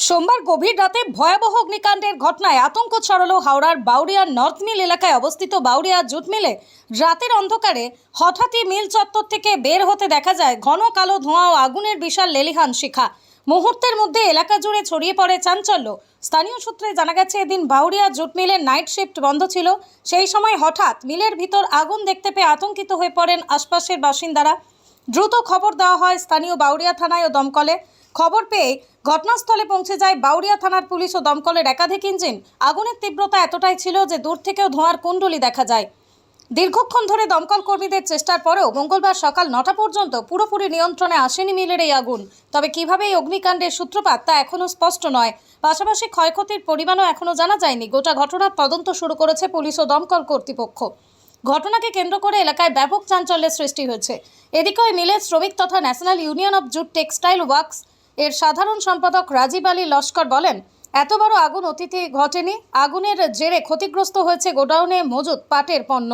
সোমবার গভীর রাতে ভয়াবহ অগ্নিকাণ্ডের ঘটনায় আতঙ্ক ছড়ালো হাওড়ার বাউরিয়া নর্থ মিল এলাকায় অবস্থিত বাউরিয়া জুট মিলে। রাতের অন্ধকারে হঠাৎই মিল চত্বর থেকে বের হতে দেখা যায় ঘন কালো ধোঁয়া ও আগুনের বিশাল লেলিহান শিখা। মুহূর্তের মধ্যে এলাকা জুড়ে ছড়িয়ে পড়ে চাঞ্চল্য। স্থানীয় সূত্রে জানা গেছে, এদিন বাউরিয়া জুট মিলের নাইট শিফট বন্ধ ছিল। সেই সময় হঠাৎ মিলের ভিতর আগুন দেখতে পেয়ে আতঙ্কিত হয়ে পড়েন আশপাশের বাসিন্দারা। দ্রুত খবর দেওয়া হয় স্থানীয় বাউরিয়া থানায় ও দমকলে। খবর পেয়ে ঘটনাস্থলে পৌঁছে যায় বাউরিয়া থানার পুলিশ ও দমকলের একাধিক ইঞ্জিন। আগুনের তীব্রতা এতটাই ছিল যে দূর থেকেও ধোঁয়ার কুণ্ডলী দেখা যায়। দীর্ঘক্ষণ ধরে দমকল কর্মীদের চেষ্টার পরেও মঙ্গলবার সকাল 9টা পর্যন্ত পুরোপুরি নিয়ন্ত্রণে আসেনি মিলের এই আগুন। তবে কিভাবে এই অগ্নিকাণ্ডের সূত্রপাত তা এখনও স্পষ্ট নয়। পাশাপাশি ক্ষয়ক্ষতির পরিমাণও এখনও জানা যায়নি। গোটা ঘটনার তদন্ত শুরু করেছে পুলিশ ও দমকল কর্তৃপক্ষ। ঘটনাকে কেন্দ্র করে এলাকায় ব্যাপক চাঞ্চল্যের সৃষ্টি হয়েছে। এদিকে ওই মিলের শ্রমিক তথা national union of jute textile works এর সাধারণ সম্পাদক রাজীব আলী লস্কর বলেন, এত বড় আগুন অতীতে ঘটেনি। আগুনের জেরে ক্ষতিগ্রস্ত হয়েছে গোডাউনে মজুদ পাটের পণ্য।